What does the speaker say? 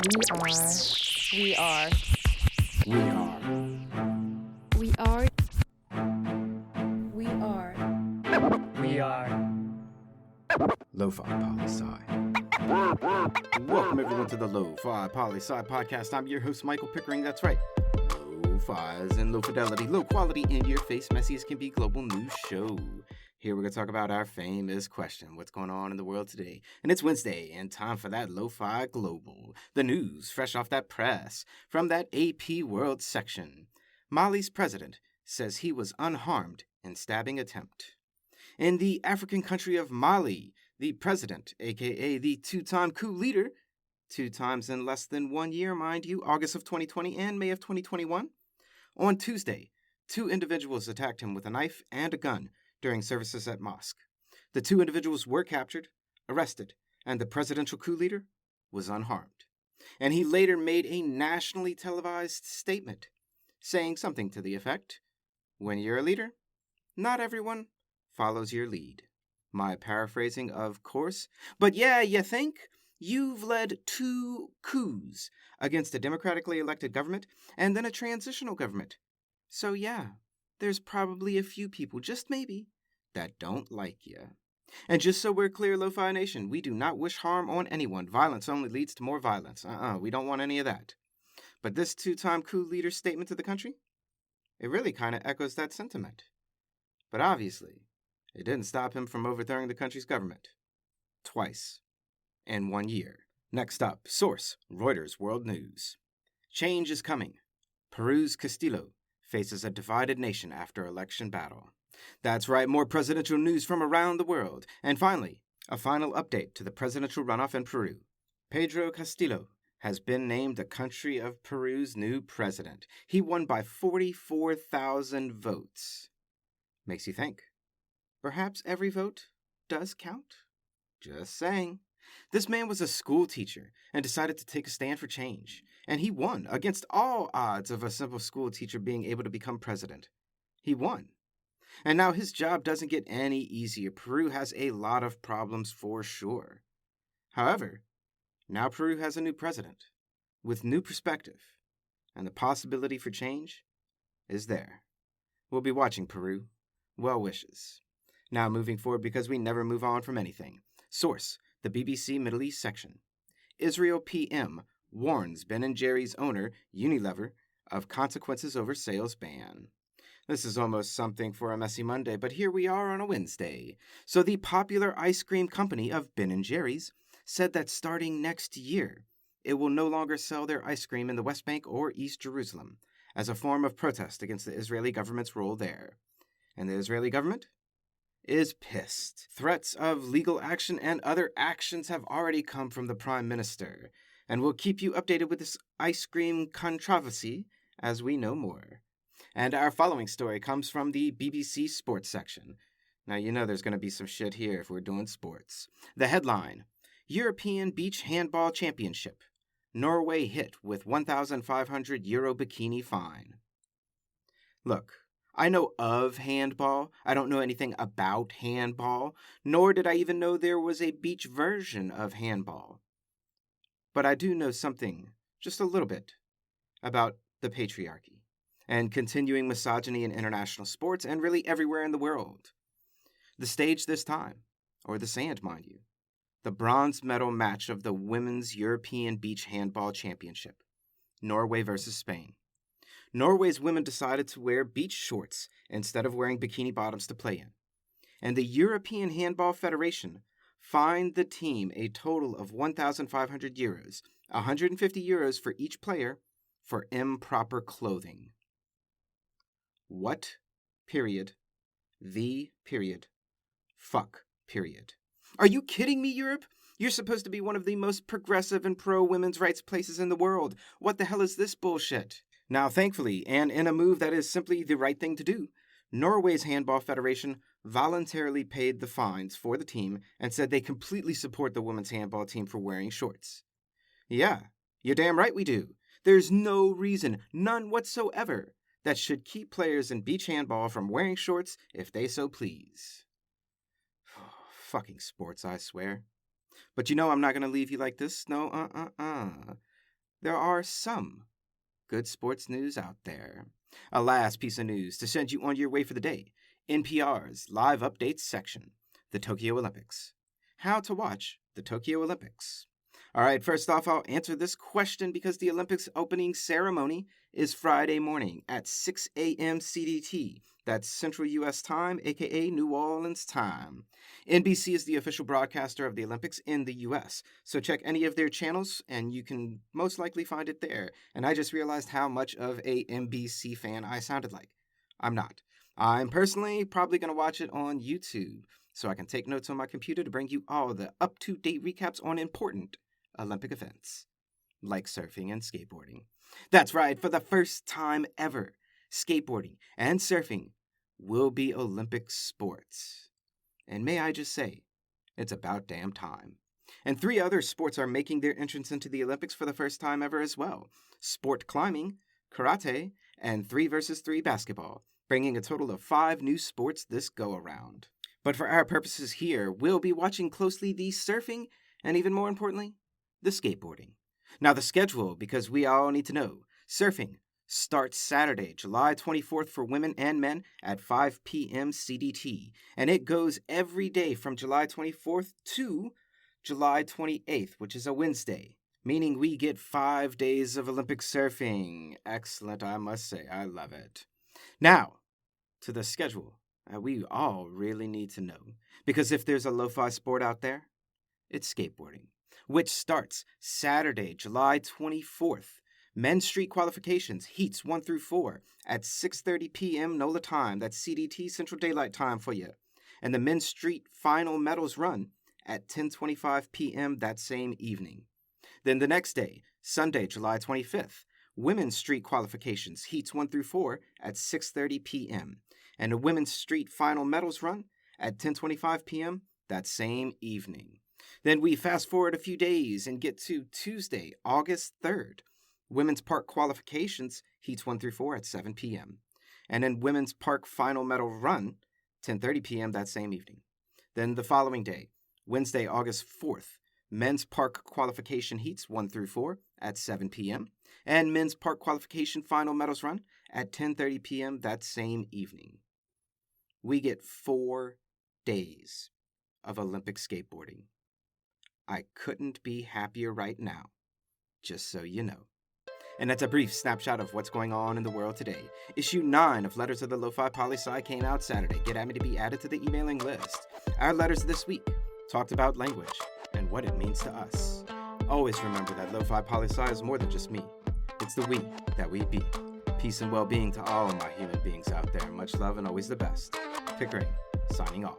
We are Lofi Poli Sci. Welcome everyone to the Lofi Poli Sci podcast. I'm your host Michael Pickering. That's right. Lo-fi is in low fidelity, low quality, in your face, messy as can be global news show. Here we're going to talk about our famous question, what's going on in the world today? And it's Wednesday, and time for that Lo-Fi Global. The news, fresh off that press, from that AP World section. Mali's president says he was unharmed in stabbing attempt. In the African country of Mali, the president, aka the two-time coup leader, 2 times in less than 1 year, mind you, August of 2020 and May of 2021, on Tuesday, 2 individuals attacked him with a knife and a gun during services at mosque. The 2 individuals were captured, arrested, and the presidential coup leader was unharmed. And he later made a nationally televised statement, saying something to the effect, "When you're a leader, not everyone follows your lead." My paraphrasing, of course. But yeah, you think? You've led 2 coups against a democratically elected government and then a transitional government. So yeah, there's probably a few people, just maybe, that don't like you. And just so we're clear, Lo-Fi Nation, we do not wish harm on anyone. Violence only leads to more violence. We don't want any of that. But this 2-time coup leader's statement to the country, it really kind of echoes that sentiment. But obviously, it didn't stop him from overthrowing the country's government. Twice. In 1 year. Next up, source, Reuters World News. Change is coming. Peru's Castillo faces a divided nation after election battle. That's right, more presidential news from around the world. And finally, a final update to the presidential runoff in Peru. Pedro Castillo has been named the country of Peru's new president. He won by 44,000 votes. Makes you think. Perhaps every vote does count? Just saying. This man was a school teacher and decided to take a stand for change. And he won against all odds of a simple school teacher being able to become president. He won. And now his job doesn't get any easier. Peru has a lot of problems for sure. However, now Peru has a new president with new perspective. And the possibility for change is there. We'll be watching, Peru. Well wishes. Now moving forward, because we never move on from anything. Source, the BBC Middle East section. Israel PM warns Ben & Jerry's owner, Unilever, of consequences over sales ban. This is almost something for a messy Monday, but here we are on a Wednesday. So the popular ice cream company of Ben & Jerry's said that starting next year, it will no longer sell their ice cream in the West Bank or East Jerusalem as a form of protest against the Israeli government's role there. And the Israeli government is pissed. Threats of legal action and other actions have already come from the Prime Minister, and we'll keep you updated with this ice cream controversy as we know more. And our following story comes from the BBC Sports section. Now you know there's going to be some shit here if we're doing sports. The headline, European Beach Handball Championship. Norway hit with €1,500 bikini fine. Look, I know of handball. I don't know anything about handball, nor did I even know there was a beach version of handball. But I do know something, just a little bit, about the patriarchy and continuing misogyny in international sports and really everywhere in the world. The stage this time, or the sand, mind you, the bronze medal match of the Women's European Beach Handball Championship, Norway versus Spain. Norway's women decided to wear beach shorts instead of wearing bikini bottoms to play in. And the European Handball Federation fined the team a total of €1,500, €150 for each player, for improper clothing. What? Period. The period. Fuck. Period. Are you kidding me, Europe? You're supposed to be one of the most progressive and pro-women's rights places in the world. What the hell is this bullshit? Now, thankfully, and in a move that is simply the right thing to do, Norway's Handball Federation voluntarily paid the fines for the team and said they completely support the women's handball team for wearing shorts. Yeah, you're damn right we do. There's no reason, none whatsoever, that should keep players in beach handball from wearing shorts if they so please. Fucking sports, I swear. But you know I'm not going to leave you like this. No, there are some good sports news out there. A last piece of news to send you on your way for the day. NPR's live updates section, the Tokyo Olympics. How to watch the Tokyo Olympics. All right, first off, I'll answer this question because the Olympics opening ceremony is Friday morning at 6 a.m. CDT. That's Central U.S. time, aka New Orleans time. NBC is the official broadcaster of the Olympics in the U.S., so check any of their channels and you can most likely find it there. And I just realized how much of a NBC fan I sounded like. I'm not. I'm personally probably going to watch it on YouTube, so I can take notes on my computer to bring you all the up-to-date recaps on important Olympic events, like surfing and skateboarding. That's right, for the first time ever, skateboarding and surfing will be Olympic sports. And may I just say, it's about damn time. And 3 other sports are making their entrance into the Olympics for the first time ever as well. Sport climbing, karate, and 3x3 basketball, bringing a total of 5 new sports this go-around. But for our purposes here, we'll be watching closely the surfing and, even more importantly, the skateboarding. Now the schedule, because we all need to know. Surfing starts Saturday, July 24th for women and men at 5 p.m. CDT, and it goes every day from July 24th to July 28th, which is a Wednesday, meaning we get 5 days of Olympic surfing. Excellent, I must say. I love it. Now, to the schedule we all really need to know, because if there's a lo-fi sport out there, it's skateboarding, which starts Saturday, July 24th. Men's street qualifications, heats 1 through 4, at 6:30 p.m. NOLA time. That's CDT, Central Daylight Time for you. And the men's street final medals run at 10:25 p.m. that same evening. Then the next day, Sunday, July 25th, women's street qualifications, heats 1 through 4, at 6:30 p.m. And the women's street final medals run at 10:25 p.m. that same evening. Then we fast forward a few days and get to Tuesday, August 3rd. Women's park qualifications, heats 1 through 4 at 7 p.m. And then women's park final medal run, 10:30 p.m. that same evening. Then the following day, Wednesday, August 4th, men's park qualification heats 1 through 4 at 7 p.m. And men's park qualification final medals run at 10:30 p.m. that same evening. We get 4 days of Olympic skateboarding. I couldn't be happier right now, just so you know. And that's a brief snapshot of what's going on in the world today. Issue 9 of Letters of the Lofi Poli Sci came out Saturday. Get at me to be added to the emailing list. Our letters this week talked about language and what it means to us. Always remember that Lofi Poli Sci is more than just me. It's the we that we be. Peace and well-being to all of my human beings out there. Much love and always the best. Pickering, signing off.